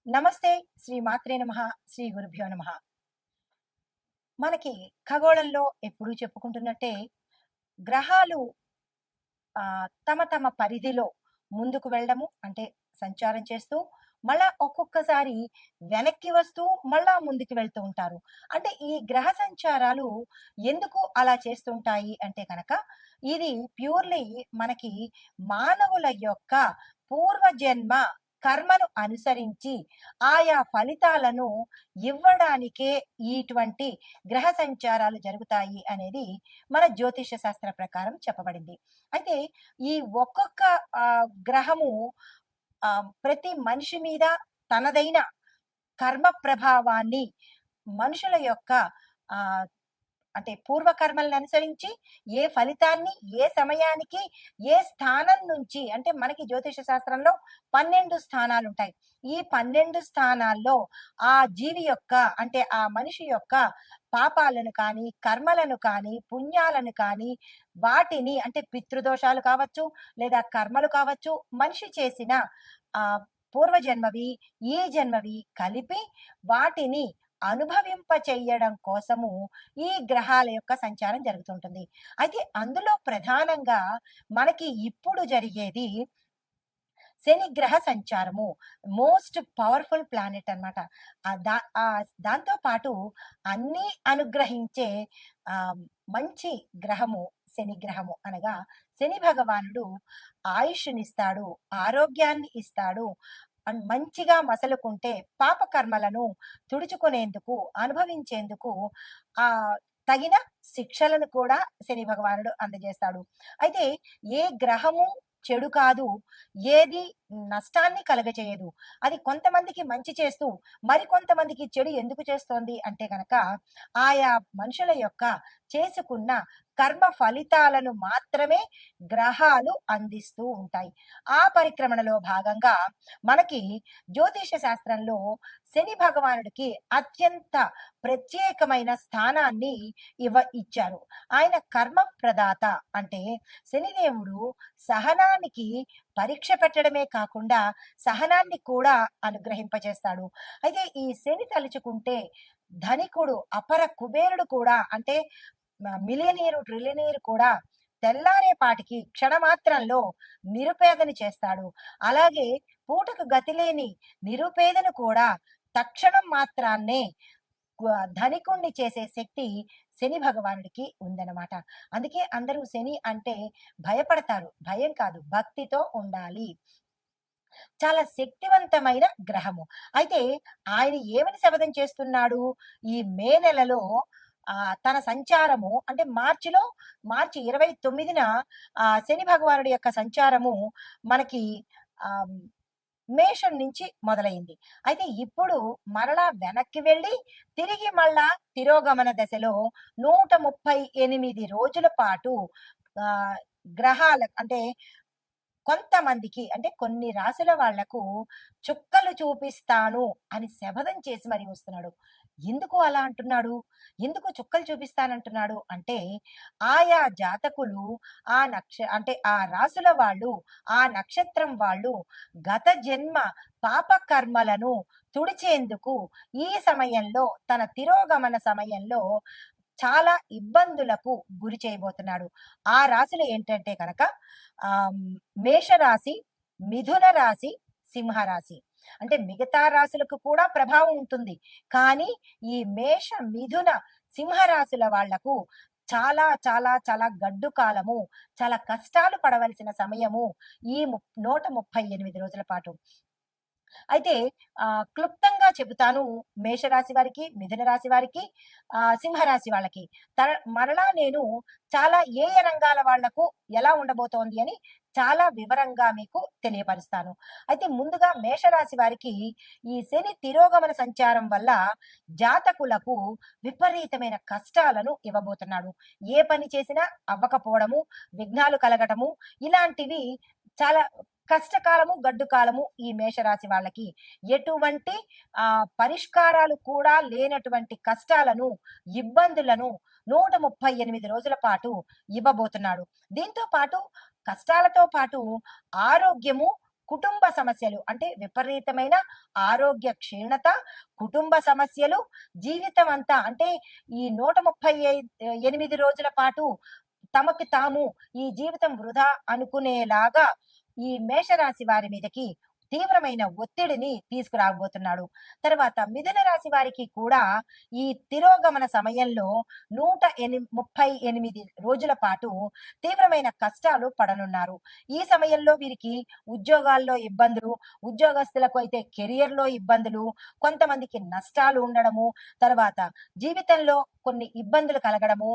నమస్తే. శ్రీ మాత్రే నమః. శ్రీ గురుభ్యో నమః. మనకి ఖగోళంలో ఎప్పుడూ చెప్పుకుంటున్నట్టే గ్రహాలు తమ తమ పరిధిలో ముందుకు వెళ్ళడము అంటే సంచారం చేస్తూ, మళ్ళా ఒక్కొక్కసారి వెనక్కి వస్తూ, మళ్ళా ముందుకు వెళ్తూ ఉంటారు. అంటే ఈ గ్రహ సంచారాలు ఎందుకు అలా చేస్తుంటాయి అంటే గనక, ఇది ప్యూర్‌లీ మనకి మానవుల యొక్క పూర్వజన్మ కర్మను అనుసరించి ఆయా ఫలితాలను ఇవ్వడానికే ఇటువంటి గ్రహ సంచారాలు జరుగుతాయి అనేది మన జ్యోతిష శాస్త్ర ప్రకారం చెప్పబడింది. అయితే ఈ ఒక్కొక్క గ్రహము ప్రతి మనిషి మీద తనదైన కర్మ ప్రభావాన్ని మనుషుల యొక్క ఆహ్, అంటే పూర్వకర్మలను అనుసరించి ఏ ఫలితాన్ని, ఏ సమయానికి, ఏ స్థానం నుంచి అంటే మనకి జ్యోతిష శాస్త్రంలో 12 స్థానాలుంటాయి. ఈ 12 స్థానాల్లో ఆ జీవి యొక్క అంటే ఆ మనిషి యొక్క పాపాలను కానీ, కర్మలను కానీ, పుణ్యాలను కానీ, వాటిని అంటే పితృదోషాలు కావచ్చు, లేదా కర్మలు కావచ్చు, మనిషి చేసిన ఆహ్, పూర్వజన్మవి, ఈ జన్మవి కలిపి వాటిని అనుభవింప చెయ్యడం కోసము ఈ గ్రహాల యొక్క సంచారం జరుగుతుంటుంది. అయితే అందులో ప్రధానంగా మనకి ఇప్పుడు జరిగేది శని గ్రహ సంచారము. మోస్ట్ పవర్‌ఫుల్ ప్లానెట్ అన్నమాట. దాంతో పాటు అన్నీ అనుగ్రహించే ఆహ్, మంచి గ్రహము శని గ్రహము. అనగా శని భగవానుడు ఆయుష్‌నిస్తాడు, ఆరోగ్యాన్ని ఇస్తాడు. మంచిగా మసలుకుంటే పాపకర్మలను తుడుచుకునేందుకు, అనుభవించేందుకు ఆహ్, తగిన శిక్షలను కూడా శని భగవానుడు అందజేస్తాడు. అయితే ఏ గ్రహము చెడు కాదు. ఏది నష్టాన్ని కలగచేయదు. అది కొంతమందికి మంచి చేస్తూ, మరికొంతమందికి చెడు ఎందుకు చేస్తోంది అంటే గనక, ఆయా మనుషుల యొక్క చేసుకున్న కర్మ ఫలితాలను మాత్రమే గ్రహాలు అందిస్తూ ఉంటాయి. ఆ పరిక్రమణలో భాగంగా మనకి జ్యోతిష శాస్త్రంలో శని భగవానుడికి అత్యంత ప్రత్యేకమైన స్థానాన్ని ఇచ్చారు. ఆయన కర్మ ప్రదాత అంటే శనిదేవుడు సహనానికి పరీక్ష పెట్టడమే కాకుండా సహనాన్ని కూడా అనుగ్రహింపజేస్తాడు. అయితే ఈ శని తలుచుకుంటే ధనికుడు, అపర కుబేరుడు కూడా అంటే మిలియనీరు, ట్రిలియనీరు కూడా తెల్లారేపాటికి క్షణమాత్రంలో నిరుపేదని చేస్తాడు. అలాగే పూటకు గతిలేని నిరుపేదను కూడా తక్షణం మాత్రాన్నే ధనికుణ్ణి చేసే శక్తి శని భగవానుడికి ఉందన్నమాట. అందుకే అందరూ శని అంటే భయపడతారు. భయం కాదు, భక్తితో ఉండాలి. చాలా శక్తివంతమైన గ్రహము. అయితే ఆయన ఏమని శపథం చేస్తున్నాడు? ఈ మే నెలలో తన సంచారము అంటే మార్చి 29న శని భగవానుడి యొక్క సంచారము మనకి ఆహ్, మేషం నుంచి మొదలైంది. అయితే ఇప్పుడు మరలా వెనక్కి వెళ్ళి తిరిగి మళ్ళా తిరోగమన దశలో 138 రోజుల పాటు ఆహ్, గ్రహాల అంటే కొంతమందికి అంటే కొన్ని రాసుల వాళ్లకు చుక్కలు చూపిస్తాను అని శపథం చేసి మరి వస్తున్నాడు. ఎందుకు అలా అంటున్నాడు? ఎందుకు చుక్కలు చూపిస్తానంటున్నాడు అంటే, ఆయా జాతకులు అంటే ఆ రాసుల వాళ్ళు, ఆ నక్షత్రం వాళ్ళు గత జన్మ పాప కర్మలను తుడిచేందుకు ఈ సమయంలో తన తిరోగమన సమయంలో చాలా ఇబ్బందులకు గురి చేయబోతున్నాడు. ఆ రాశులు ఏంటంటే కనుక మేషరాశి, మిథున రాశి, సింహరాశి. అంటే మిగతా రాశులకు కూడా ప్రభావం ఉంటుంది. కానీ ఈ మేష, మిథున, సింహరాశుల వాళ్లకు చాలా చాలా చాలా గడ్డు కాలము, చాలా కష్టాలు పడవలసిన సమయము ఈ 138 రోజుల పాటు. అయితే క్లుప్తంగా చెబుతాను మేషరాశి వారికి, మిథున రాశి వారికి, సింహరాశి వాళ్ళకి. మరలా నేను చాలా ఏ ఏ రంగాల వాళ్లకు ఎలా ఉండబోతోంది అని చాలా వివరంగా మీకు తెలియపరుస్తాను. అయితే ముందుగా మేషరాశి వారికి ఈ శని తిరోగమన సంచారం వల్ల జాతకులకు విపరీతమైన కష్టాలను ఇవ్వబోతున్నాడు. ఏ పని చేసినా అవ్వకపోవడము, విఘ్నాలు కలగటము ఇలాంటివి చాలా కష్టకాలము, గడ్డు కాలము ఈ మేషరాశి వాళ్ళకి. ఎటువంటి పరిష్కారాలు కూడా లేనటువంటి కష్టాలను, ఇబ్బందులను 138 రోజుల పాటు ఇవ్వబోతున్నాడు. దీంతో పాటు కష్టాలతో పాటు ఆరోగ్యము కుటుంబ సమస్యలు అంటే విపరీతమైన ఆరోగ్య క్షీణత, కుటుంబ సమస్యలు, జీవితం అంతా అంటే ఈ 138 రోజుల పాటు తమకి తాము ఈ జీవితం వృధా అనుకునేలాగా ఈ మేషరాశి వారి మీదకి తీవ్రమైన ఒత్తిడిని తీసుకురాబోతున్నాడు. తర్వాత మిథున రాశి వారికి కూడా ఈ తిరోగమన సమయంలో 38 రోజుల పాటు తీవ్రమైన కష్టాలు పడనున్నారు. ఈ సమయంలో వీరికి ఉద్యోగాల్లో ఇబ్బందులు, ఉద్యోగస్తులకు అయితే కెరియర్‌లో ఇబ్బందులు, కొంతమందికి నష్టాలు ఉండడము, తర్వాత జీవితంలో కొన్ని ఇబ్బందులు కలగడము,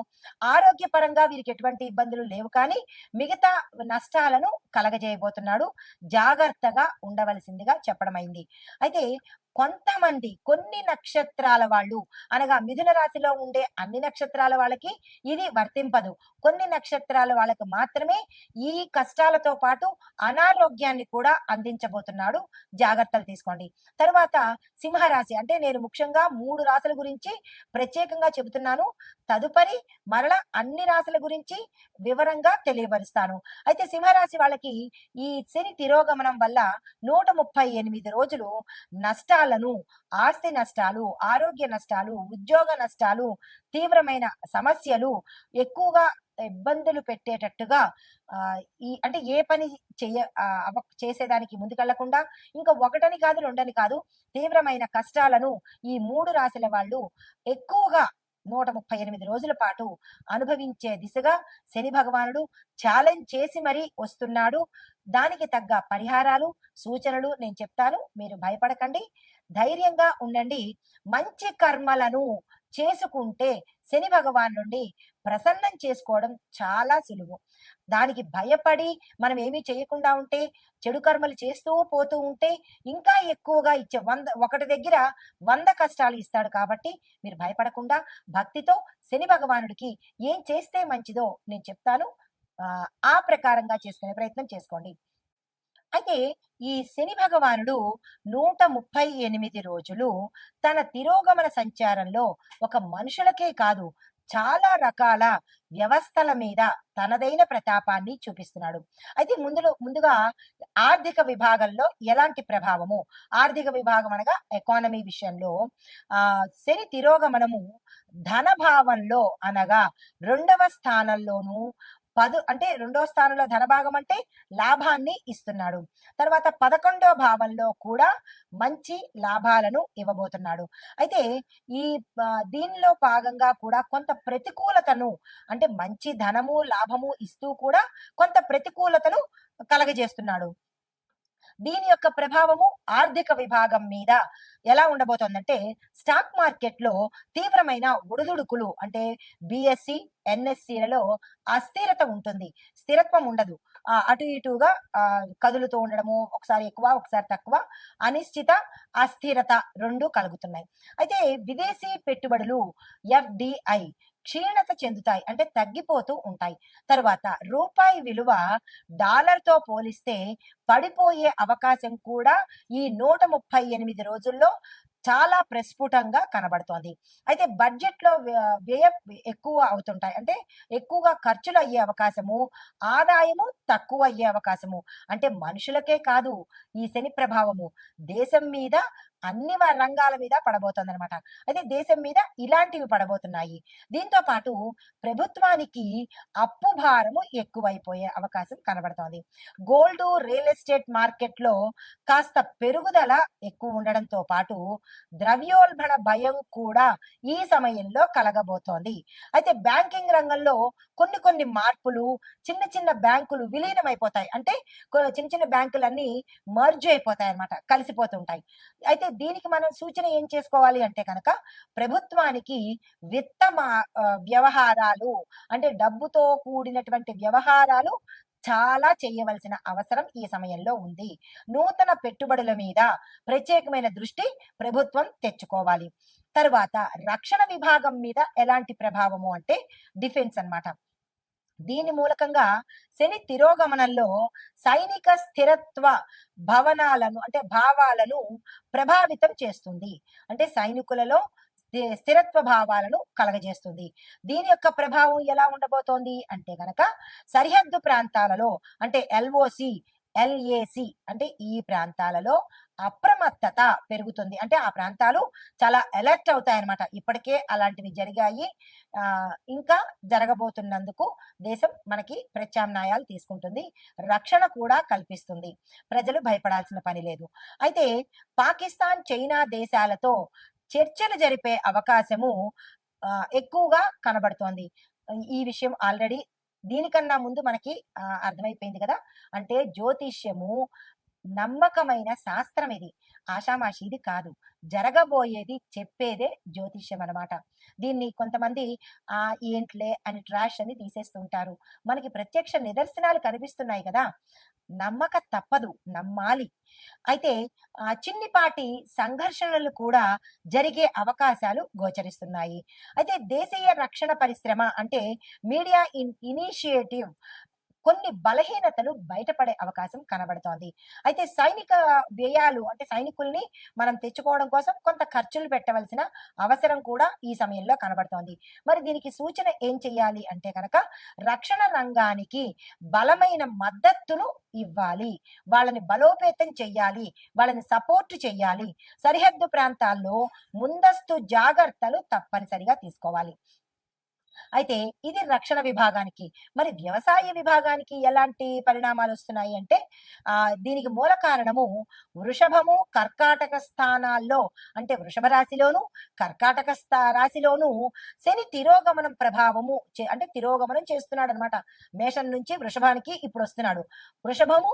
ఆరోగ్యపరంగా వీరికి ఎటువంటి ఇబ్బందులు లేవు కానీ మిగతా నష్టాలను కలగజేయబోతున్నాడు. జాగ్రత్తగా ఉండవలసిందిగా చెప్పడమైంది. అయితే కొంతమంది కొన్ని నక్షత్రాల వాళ్ళు అనగా మిథున రాశిలో ఉండే అన్ని నక్షత్రాల వాళ్ళకి ఇది వర్తింపదు. కొన్ని నక్షత్రాల వాళ్ళకి మాత్రమే ఈ కష్టాలతో పాటు అనారోగ్యాన్ని కూడా అందించబోతున్నాడు. జాగ్రత్తలు తీసుకోండి. తర్వాత సింహరాశి అంటే నేను ముఖ్యంగా 3 రాశుల గురించి ప్రత్యేకంగా చెబుతున్నాను. తదుపరి మరలా అన్ని రాశుల గురించి వివరంగా తెలియపరుస్తాను. అయితే సింహరాశి వాళ్ళకి ఈ శని తిరోగమనం వల్ల 138 రోజులు నష్టాలను, ఆస్తి నష్టాలు, ఆరోగ్య నష్టాలు, ఉద్యోగ నష్టాలు, తీవ్రమైన సమస్యలు, ఎక్కువగా ఇబ్బందులు పెట్టేటట్టుగా ఈ అంటే ఏ పని చేసేదానికి ముందుకెళ్లకుండా ఇంకా ఒకటని కాదు, రెండని కాదు తీవ్రమైన కష్టాలను ఈ 3 రాశుల వాళ్ళు ఎక్కువగా 138 రోజుల పాటు అనుభవించే దిశగా శని భగవానుడు ఛాలెంజ్ చేసి మరీ వస్తున్నాడు. దానికి తగ్గ పరిహారాలు, సూచనలు నేను చెప్తాను. మీరు భయపడకండి. ధైర్యంగా ఉండండి. మంచి కర్మలను చేసుకుంటే శని భగవాన్ నుండి ప్రసన్నం చేసుకోవడం చాలా సులువు. దానికి భయపడి మనం ఏమీ చేయకుండా ఉంటే, చెడు కర్మలు చేస్తూ పోతూ ఉంటే ఇంకా ఎక్కువగా ఇచ్చే ఒకటి దగ్గర 100 కష్టాలు ఇస్తాడు. కాబట్టి మీరు భయపడకుండా భక్తితో శని భగవానుడికి ఏం చేస్తే మంచిదో నేను చెప్తాను. ఆ ప్రకారంగా చేసుకునే ప్రయత్నం చేసుకోండి. అయితే ఈ శని భగవానుడు 138 రోజులు తన తిరోగమన సంచారంలో ఒక మనుషులకే కాదు చాలా రకాల వ్యవస్థల మీద తనదైన ప్రతాపాన్ని చూపిస్తున్నాడు. అయితే ముందుగా ఆర్థిక విభాగంలో ఎలాంటి ప్రభావము, ఆర్థిక విభాగం అనగా ఎకానమీ విషయంలో శని తిరోగమనము ధన భావంలో అనగా 2వ స్థానంలోను అంటే 2వ స్థానంలో ధనభాగం అంటే లాభాన్ని ఇస్తున్నాడు. తర్వాత 11వ భావంలో కూడా మంచి లాభాలను ఇవ్వబోతున్నాడు. అయితే ఈ దీనిలో భాగంగా కూడా కొంత ప్రతికూలతను అంటే మంచి ధనము, లాభము ఇస్తూ కూడా కొంత ప్రతికూలతను కలగజేస్తున్నాడు. దీని యొక్క ప్రభావము ఆర్థిక విభాగం మీద ఎలా ఉండబోతోందంటే స్టాక్ మార్కెట్ లో తీవ్రమైన ఒడిదుడుకులు అంటే బిఎస్సి, ఎన్ఎస్సిలలో అస్థిరత ఉంటుంది. స్థిరత్వం ఉండదు. అటు ఇటుగా కదులుతూ ఉండడము, ఒకసారి ఎక్కువ ఒకసారి తక్కువ, అనిశ్చిత, అస్థిరత 2 కలుగుతున్నాయి. అయితే విదేశీ పెట్టుబడులు ఎఫ్డిఐ క్షీణత చెందుతాయి అంటే తగ్గిపోతూ ఉంటాయి. తర్వాత రూపాయి విలువ డాలర్తో పోలిస్తే పడిపోయే అవకాశం కూడా ఈ 138 రోజుల్లో చాలా ప్రస్ఫుటంగా కనబడుతోంది. అయితే బడ్జెట్ లో వ్యయం ఎక్కువ అవుతుంటాయి అంటే ఎక్కువగా ఖర్చులు అయ్యే అవకాశము, ఆదాయము తక్కువ అయ్యే అవకాశము. అంటే మనుషులకే కాదు ఈ శని ప్రభావము దేశం మీద అన్ని రంగాల మీద పడబోతుంది అనమాట. అయితే దేశం మీద ఇలాంటివి పడబోతున్నాయి. దీంతో పాటు ప్రభుత్వానికి అప్పు భారము ఎక్కువైపోయే అవకాశం కనబడుతోంది. గోల్డ్, రియల్ ఎస్టేట్ మార్కెట్ లో కాస్త పెరుగుదల ఎక్కువ ఉండడంతో పాటు ద్రవ్యోల్బణ భయం కూడా ఈ సమయంలో కలగబోతోంది. అయితే బ్యాంకింగ్ రంగంలో కొన్ని మార్పులు, చిన్న చిన్న బ్యాంకులు విలీనమైపోతాయి అంటే చిన్న చిన్న బ్యాంకులన్నీ మర్జ్ అయిపోతాయి అన్నమాట, కలిసిపోతుంటాయి. అయితే దీనికి మనం సూచన ఏం చేసుకోవాలి అంటే కనుక ప్రభుత్వానికి విత్త వ్యవహారాలు అంటే డబ్బుతో కూడినటువంటి వ్యవహారాలు చాలా చేయవలసిన అవసరం ఈ సమయంలో ఉంది. నూతన పెట్టుబడుల మీద ప్రత్యేకమైన దృష్టి ప్రభుత్వం తెచ్చుకోవాలి. తరువాత రక్షణ విభాగం మీద ఎలాంటి ప్రభావము అంటే డిఫెన్స్ అన్నమాట. దీని మూలకంగా శని తిరోగమనంలో సైనిక స్థిరత్వ భవనాలను అంటే భావాలను ప్రభావితం చేస్తుంది. అంటే సైనికులలో స్థిరత్వ భావాలను కలగజేస్తుంది. దీని యొక్క ప్రభావం ఎలా ఉండబోతోంది అంటే గనక సరిహద్దు ప్రాంతాలలో అంటే ఎల్ఓసి LAC అంటే ఈ ప్రాంతాలలో అప్రమత్తత పెరుగుతుంది. అంటే ఆ ప్రాంతాలు చాలా అలర్ట్ అవుతాయన్నమాట. ఇప్పటికే అలాంటివి జరిగాయి. ఇంకా జరగబోతున్నందుకు దేశం మనకి ప్రత్యామ్నాయాలు తీసుకుంటుంది. రక్షణ కూడా కల్పిస్తుంది. ప్రజలు భయపడాల్సిన పని లేదు. అయితే పాకిస్తాన్, చైనా దేశాలతో చర్చలు జరిపే అవకాశము ఎక్కువగా కనబడుతోంది. ఈ విషయం ఆల్రెడీ దీనికన్నా ముందు మనకి అర్థమైపోయింది కదా! అంటే జ్యోతిష్యము నమ్మకమైన శాస్త్రం ఇది. ఆషామాషీది కాదు. జరగబోయేది చెప్పేదే జ్యోతిష్యం అనమాట. దీన్ని కొంతమంది ఏంట్లే అని ట్రాష్ అని తీసేస్తుంటారు. మనకి ప్రత్యక్ష నిదర్శనాలు కనిపిస్తున్నాయి కదా! నమ్మక తప్పదు. నమ్మాలి. అయితే చిన్నిపాటి సంఘర్షణలు కూడా జరిగే అవకాశాలు గోచరిస్తున్నాయి. అయితే దేశీయ రక్షణ పరిశ్రమ అంటే మీడియా ఇనిషియేటివ్ కొన్ని బలహీనతలు బయటపడే అవకాశం కనబడుతోంది. అయితే సైనిక వ్యయాలు అంటే సైనికుల్ని మనం తెచ్చుకోవడం కోసం కొంత ఖర్చులు పెట్టవలసిన అవసరం కూడా ఈ సమయంలో కనబడుతోంది. మరి దీనికి సూచన ఏం చెయ్యాలి అంటే గనక రక్షణ రంగానికి బలమైన మద్దతును ఇవ్వాలి. వాళ్ళని బలోపేతం చెయ్యాలి. వాళ్ళని సపోర్ట్ చెయ్యాలి. సరిహద్దు ప్రాంతాల్లో ముందస్తు జాగ్రత్తలు తప్పనిసరిగా తీసుకోవాలి. అయితే ఇది రక్షణ విభాగానికి. మరి వ్యవసాయ విభాగానికి ఎలాంటి పరిణామాలొస్తున్నాయి అంటే, దీనికి మూల కారణము వృషభము, కర్కాటక స్థానాల్లో అంటే వృషభ రాశిలోను, కర్కాటక రాశిలోను శని తిరోగమనం ప్రభావము అంటే తిరోగమనం చేస్తున్నాడనమాట. మేషం నుంచి వృషభానికి ఇప్పుడొస్తున్నాడు. వృషభము,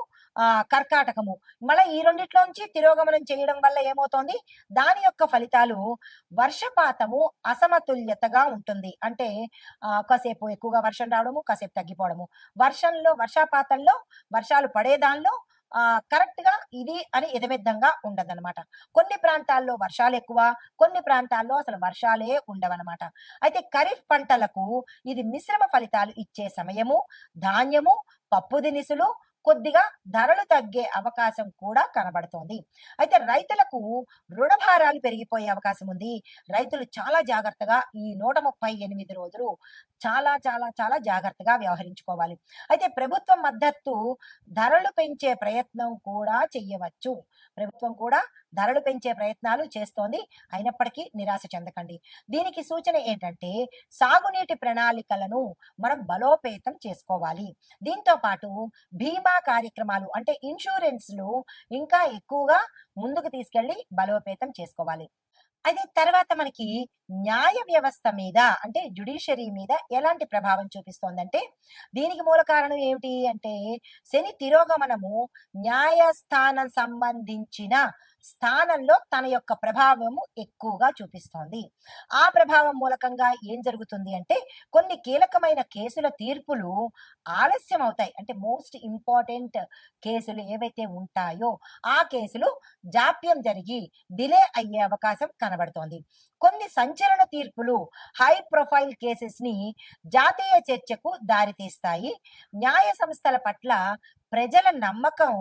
కర్కాటకము. మళ్ళా ఈ రెండిట్లోంచి తిరోగమనం చేయడం వల్ల ఏమవుతోంది? దాని యొక్క ఫలితాలు వర్షపాతము అసమతుల్యతగా ఉంటుంది. అంటే కాసేపు ఎక్కువగా వర్షం రావడము, కాసేపు తగ్గిపోవడము. వర్షాపాతంలో వర్షాలు పడే దానిలో కరెక్ట్ గా ఇది అని యథావిధంగా ఉండదన్నమాట. కొన్ని ప్రాంతాల్లో వర్షాలు ఎక్కువ, కొన్ని ప్రాంతాల్లో అసలు వర్షాలే ఉండవన్నమాట. అయితే ఖరీఫ్ పంటలకు ఇది మిశ్రమ ఫలితాలు ఇచ్చే సమయము. ధాన్యము, పప్పు దినుసులు కొద్దిగా ధరలు తగ్గే అవకాశం కూడా కనబడుతోంది. అయితే రైతులకు రుణభారాలు పెరిగిపోయే అవకాశం ఉంది. రైతులు చాలా జాగ్రత్తగా ఈ 138 రోజులు చాలా చాలా చాలా జాగ్రత్తగా వ్యవహరించుకోవాలి. అయితే ప్రభుత్వం మద్దతు ధరలు పెంచే ప్రయత్నం కూడా చెయ్యవచ్చు. ప్రభుత్వం కూడా ధరలు పెంచే ప్రయత్నాలు చేస్తోంది. అయినప్పటికీ నిరాశ చెందకండి. దీనికి సూచన ఏంటంటే సాగునీటి ప్రణాళికలను మనం బలోపేతం చేసుకోవాలి. దీంతో పాటు బీమా కార్యక్రమాలు అంటే ఇన్సూరెన్స్లు ఇంకా ఎక్కువగా ముందుకు తీసుకెళ్లి బలోపేతం చేసుకోవాలి. అయితే తర్వాత మనకి న్యాయ వ్యవస్థ మీద అంటే జ్యుడిషియరీ మీద ఎలాంటి ప్రభావం చూపిస్తోందంటే దీనికి మూల కారణం ఏమిటి అంటే శని తిరోగమనము న్యాయస్థానం సంబంధించిన స్థానంలో తన యొక్క ప్రభావము ఎక్కువగా చూపిస్తోంది. ఆ ప్రభావం మూలకంగా ఏం జరుగుతుంది అంటే కొన్ని కీలకమైన కేసుల తీర్పులు ఆలస్యం అవుతాయి. అంటే మోస్ట్ ఇంపార్టెంట్ కేసులు ఏవైతే ఉంటాయో ఆ కేసులు జాప్యం జరిగి డిలే అయ్యే అవకాశం కనబడుతోంది. కొన్ని సంచలన తీర్పులు హై ప్రొఫైల్ కేసెస్ ని జాతీయ చర్చకు దారితీస్తాయి. న్యాయ సంస్థల పట్ల ప్రజల నమ్మకం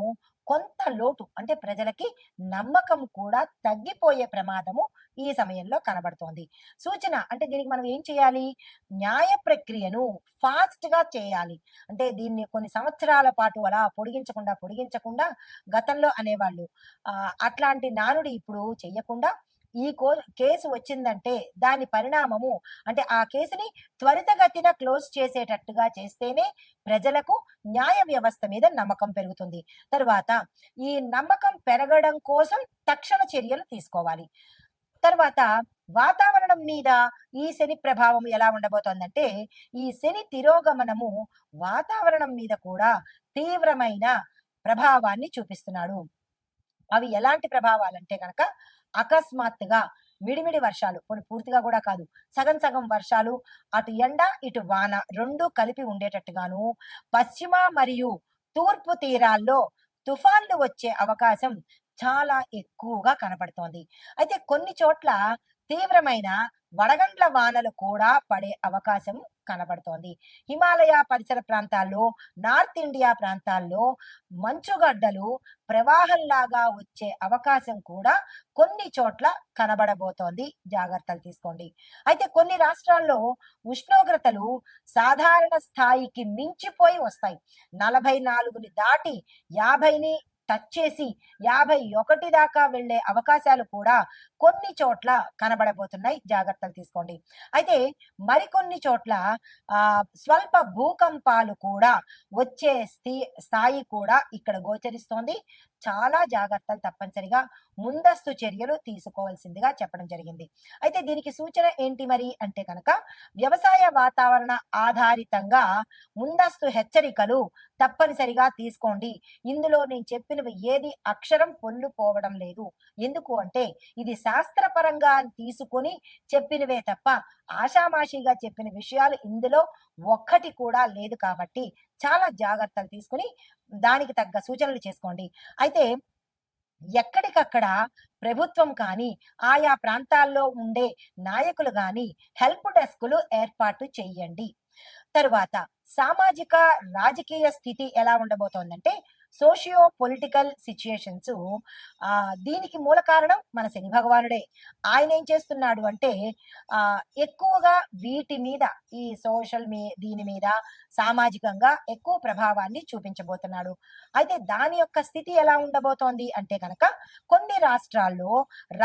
కొంత లోటు అంటే ప్రజలకి నమ్మకం కూడా తగ్గిపోయే ప్రమాదము ఈ సమయంలో కనబడుతోంది. సూచన అంటే దీనికి మనం ఏం చేయాలి? న్యాయ ప్రక్రియను ఫాస్ట్ గా చేయాలి. అంటే దీన్ని కొన్ని సంవత్సరాల పాటు అలా పొడిగించకుండా గతంలో అనేవాళ్ళు అట్లాంటి నానుడి ఇప్పుడు చెయ్యకుండా ఈ కేసు వచ్చిందంటే దాని పరిణామము అంటే ఆ కేసుని త్వరితగతిన క్లోజ్ చేసేటట్టుగా చేస్తేనే ప్రజలకు న్యాయ వ్యవస్థ మీద నమ్మకం పెరుగుతుంది. తర్వాత ఈ నమ్మకం పెరగడం కోసం తక్షణ చర్యలు తీసుకోవాలి. తర్వాత వాతావరణం మీద ఈ శని ప్రభావం ఎలా ఉండబోతోందంటే ఈ శని తిరోగమనము వాతావరణం మీద కూడా తీవ్రమైన ప్రభావాన్ని చూపిస్తున్నాడు. అవి ఎలాంటి ప్రభావాలంటే కనుక అకస్మాత్తుగా మిడిమిడి వర్షాలు పూర్తిగా కూడా కాదు, సగం సగం వర్షాలు, అటు ఎండ ఇటు వాన రెండు కలిపి ఉండేటట్టుగాను, పశ్చిమ మరియు తూర్పు తీరాల్లో తుఫాన్లు వచ్చే అవకాశం చాలా ఎక్కువగా కనపడుతోంది. అయితే కొన్ని చోట్ల తీవ్రమైన వడగండ్ల వానలు కూడా పడే అవకాశం కనబడుతోంది. హిమాలయ పరిసర ప్రాంతాల్లో, నార్త్ ఇండియా ప్రాంతాల్లో మంచుగడ్డలు ప్రవాహంలాగా వచ్చే అవకాశం కూడా కొన్ని చోట్ల కనబడబోతోంది. జాగ్రత్తలు తీసుకోండి. అయితే కొన్ని రాష్ట్రాల్లో ఉష్ణోగ్రతలు సాధారణ స్థాయికి మించిపోయి వస్తాయి. 44ని దాటి 50ని టచ్ చేసి 51 దాకా వెళ్లే అవకాశాలు కూడా కొన్ని చోట్ల కనబడబోతున్నాయి. జాగ్రత్తలు తీసుకోండి. అయితే మరికొన్ని చోట్ల స్వల్ప భూకంపాలు కూడా వచ్చే స్థాయి కూడా ఇక్కడ గోచరిస్తోంది. చాలా జాగ్రత్తలు తప్పనిసరిగా ముందస్తు చర్యలు తీసుకోవాల్సిందిగా చెప్పడం జరిగింది. అయితే దీనికి సూచన ఏంటి మరి అంటే కనుక వ్యవసాయ వాతావరణ ఆధారితంగా ముందస్తు హెచ్చరికలు తప్పనిసరిగా తీసుకోండి. ఇందులో నేను చెప్పినవి ఏది అక్షరం పొల్లు పోవడం లేదు. ఎందుకు అంటే ఇది శాస్త్రపరంగా తీసుకొని చెప్పినవే తప్ప ఆషామాషిగా చెప్పిన విషయాలు ఇందులో ఒక్కటి కూడా లేదు. కాబట్టి చాలా జాగ్రత్తలు తీసుకుని దానికి తగ్గ సూచనలు చేసుకోండి. అయితే ఎక్కడికక్కడ ప్రభుత్వం కానీ ఆయా ప్రాంతాల్లో ఉండే నాయకులు కానీ హెల్ప్ డెస్కులు ఏర్పాటు చేయండి. తరువాత సామాజిక రాజకీయ స్థితి ఎలా ఉండబోతోందంటే సోషియో పొలిటికల్ సిచ్యుయేషన్స్ దీనికి మూల కారణం మన శని భగవానుడే. ఆయన ఏం చేస్తున్నాడు అంటే ఎక్కువగా వీటి మీద ఈ దీని మీద సామాజికంగా ఎక్కువ ప్రభావాన్ని చూపించబోతున్నాడు. అయితే దాని యొక్క స్థితి ఎలా ఉండబోతోంది అంటే కనుక కొన్ని రాష్ట్రాల్లో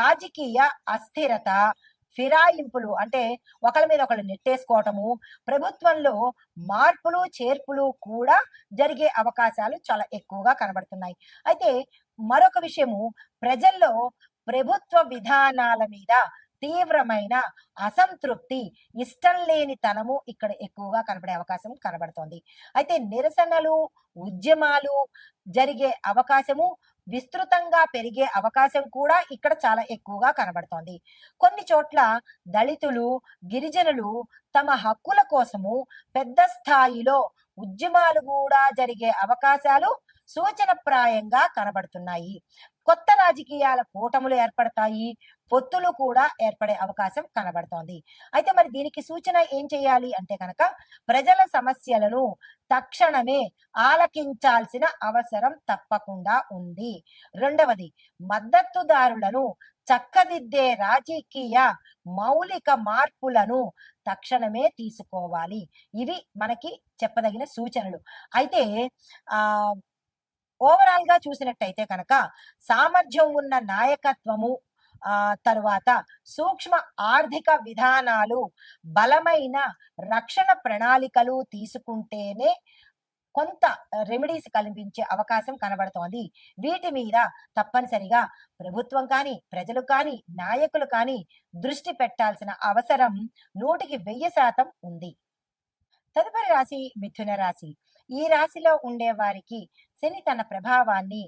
రాజకీయ అస్థిరత, ఫిరాయింపులు అంటే ఒకళ్ళ మీద ఒకళ్ళు నెట్టేసుకోవటము, ప్రభుత్వంలో మార్పులు చేర్పులు కూడా జరిగే అవకాశాలు చాలా ఎక్కువగా కనబడుతున్నాయి. అయితే మరొక విషయము, ప్రజల్లో ప్రభుత్వ విధానాల మీద తీవ్రమైన అసంతృప్తి, ఇష్టం లేని తనము ఇక్కడ ఎక్కువగా కనబడే అవకాశం కనబడుతోంది. అయితే నిరసనలు, ఉద్యమాలు జరిగే అవకాశము, విస్తృతంగా పెరిగే అవకాశం కూడా ఇక్కడ చాలా ఎక్కువగా కనబడుతోంది. కొన్ని చోట్ల దళితులు, గిరిజనులు తమ హక్కుల కోసము పెద్ద స్థాయిలో ఉద్యమాలు కూడా జరిగే అవకాశాలు సూచనప్రాయంగా కనబడుతున్నాయి. కొత్త రాజకీయాల కూటములు ఏర్పడతాయి, పొత్తులు కూడా ఏర్పడే అవకాశం కనబడుతోంది. అయితే మరి దీనికి సూచన ఏం చేయాలి అంటే కనుక ప్రజల సమస్యలను తక్షణమే ఆలకించాల్సిన అవసరం తప్పకుండా ఉంది. రెండవది, మద్దతుదారులను చక్కదిద్దే రాజకీయ మౌలిక మార్పులను తక్షణమే తీసుకోవాలి. ఇవి మనకి చెప్పదగిన సూచనలు. అయితే ఓవరాల్ గా చూసినట్టయితే కనుక సామర్థ్యం ఉన్న నాయకత్వము, తరువాత సూక్ష్మ ఆర్థిక విధానాలు, బలమైన రక్షణ ప్రణాళికలు తీసుకుంటేనే కొంత రెమెడీస్ కల్పించే అవకాశం కనబడుతోంది. వీటి మీద తప్పనిసరిగా ప్రభుత్వం కానీ, ప్రజలు కానీ, నాయకులు కానీ దృష్టి పెట్టాల్సిన అవసరం 100% ఉంది. తదుపరి రాశి మిథున రాశి. ఈ రాశిలో ఉండే వారికి శని తన ప్రభావాన్ని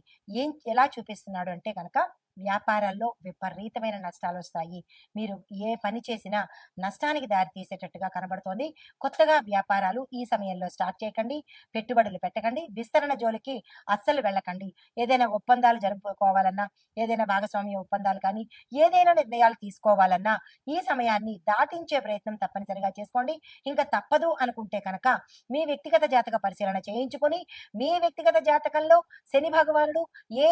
ఎలా చూపిస్తున్నాడు అంటే కనుక వ్యాపారాల్లో విపరీతమైన నష్టాలు వస్తాయి. మీరు ఏ పని చేసినా నష్టానికి దారి తీసేటట్టుగా కనబడుతోంది. కొత్తగా వ్యాపారాలు ఈ సమయంలో స్టార్ట్ చేయకండి, పెట్టుబడులు పెట్టకండి, విస్తరణ జోలికి అస్సలు వెళ్ళకండి. ఏదైనా ఒప్పందాలు జరుపుకోవాలన్నా, ఏదైనా భాగస్వామ్య ఒప్పందాలు కానీ, ఏదైనా నిర్ణయాలు తీసుకోవాలన్నా ఈ సమయాన్ని దాటించే ప్రయత్నం తప్పనిసరిగా చేసుకోండి. ఇంకా తప్పదు అనుకుంటే కనుక మీ వ్యక్తిగత జాతక పరిశీలన చేయించుకొని మీ వ్యక్తిగత జాతకంలో శని భగవానుడు ఏ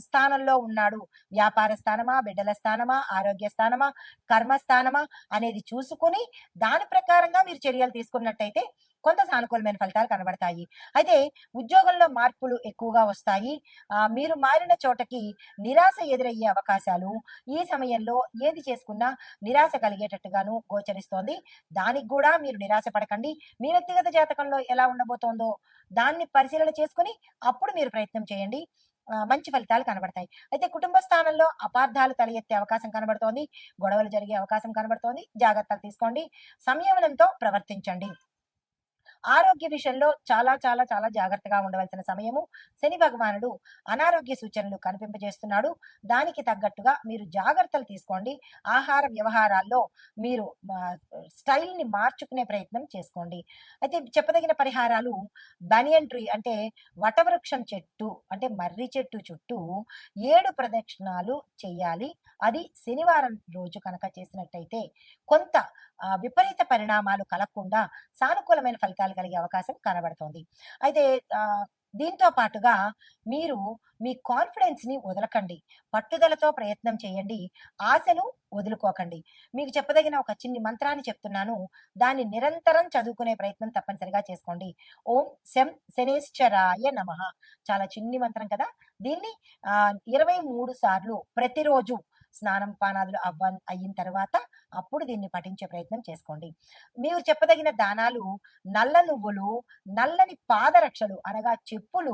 స్థానంలో ఉన్నాడు, వ్యాపార స్థానమా, బిడ్డల స్థానమా, ఆరోగ్య స్థానమా, కర్మస్థానమా అనేది చూసుకుని దాని ప్రకారంగా మీరు చర్యలు తీసుకున్నట్టయితే కొంత సానుకూలమైన ఫలితాలు కనబడతాయి. అయితే ఉద్యోగంలో మార్పులు ఎక్కువగా వస్తాయి. మీరు మారిన చోటకి నిరాశ ఎదురయ్యే అవకాశాలు ఈ సమయంలో ఏది చేసుకున్నా నిరాశ కలిగేటట్టుగాను గోచరిస్తోంది. దానికి కూడా మీరు నిరాశ పడకండి. మీ వ్యక్తిగత జాతకంలో ఎలా ఉండబోతోందో దాన్ని పరిశీలన చేసుకుని అప్పుడు మీరు ప్రయత్నం చేయండి. మంచి ఫలితాలు కనబడతాయి. అయితే కుటుంబ స్థానంలో అపార్థాలు తల ఎత్తే అవకాశం కనబడుతోంది, గొడవలు జరిగే అవకాశం కనబడుతోంది. జాగ్రత్తలు తీసుకోండి, సంయమనంతో ప్రవర్తించండి. ఆరోగ్య విషయంలో చాలా చాలా చాలా జాగ్రత్తగా ఉండవలసిన సమయము. శని భగవానుడు అనారోగ్య సూచనలు కనిపింపజేస్తున్నాడు. దానికి తగ్గట్టుగా మీరు జాగ్రత్తలు తీసుకోండి. ఆహార వ్యవహారాల్లో మీరు స్టైల్‌ని మార్చుకునే ప్రయత్నం చేసుకోండి. అయితే చెప్పదగిన పరిహారాలు బనియన్ ట్రీ అంటే వటవృక్షం చెట్టు అంటే మర్రి చెట్టు చుట్టూ 7 ప్రదక్షిణాలు చెయ్యాలి. అది శనివారం రోజు కనుక చేసినట్టయితే కొంత విపరీత పరిణామాలు కలగకుండా సానుకూలమైన ఫలితాలు కలిగే అవకాశం కనబడుతోంది. అయితే దీంతో పాటుగా మీరు మీ కాన్ఫిడెన్స్‌ని వదలకండి. పట్టుదలతో ప్రయత్నం చేయండి. ఆశను వదులుకోకండి. మీకు చెప్పదగిన ఒక చిన్ని మంత్రాన్ని చెప్తున్నాను. దాన్ని నిరంతరం చదువుకునే ప్రయత్నం తప్పనిసరిగా చేసుకోండి. ఓం శం శనేశ్వరాయ నమః. చాలా చిన్ని మంత్రం కదా! దీన్ని 23 సార్లు ప్రతిరోజు స్నానం, పానాదులు అయిన తర్వాత అప్పుడు దీన్ని పఠించే ప్రయత్నం చేసుకోండి. మీరు చెప్పదగిన దానాలు నల్ల నువ్వులు, నల్లని పాదరక్షలు అనగా చెప్పులు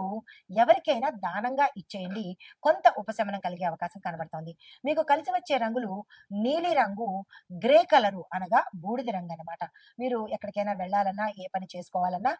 ఎవరికైనా దానంగా ఇచ్చేయండి. కొంత ఉపశమనం కలిగే అవకాశం కనబడుతోంది. మీకు కలిసి వచ్చే రంగులు నీలి రంగు, గ్రే కలరు అనగా బూడిద రంగు అన్నమాట. మీరు ఎక్కడికైనా వెళ్ళాలన్నా, ఏ పని చేసుకోవాలన్నా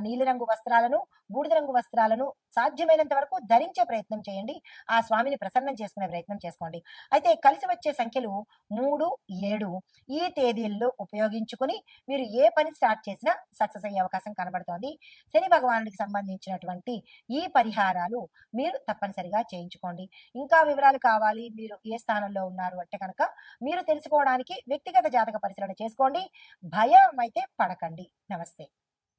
నీలిరంగు వస్త్రాలను, బూడిద రంగు వస్త్రాలను సాధ్యమైనంత వరకు ధరించే ప్రయత్నం చేయండి. ఆ స్వామిని ప్రసన్నం చేసుకునే ప్రయత్నం చేసుకోండి. అయితే కలిసి వచ్చే సంఖ్యలు 3, 7 ఈ తేదీల్లో ఉపయోగించుకుని మీరు ఏ పని స్టార్ట్ చేసినా సక్సెస్ అయ్యే అవకాశం కనబడుతోంది. శని భగవానుడికి సంబంధించినటువంటి ఈ పరిహారాలు మీరు తప్పనిసరిగా చేయించుకోండి. ఇంకా వివరాలు కావాలి, మీరు ఏ స్థానంలో ఉన్నారు అంటే కనుక మీరు తెలుసుకోవడానికి వ్యక్తిగత జాతక పరిశీలన చేసుకోండి. భయం అయితే పడకండి. నమస్తే.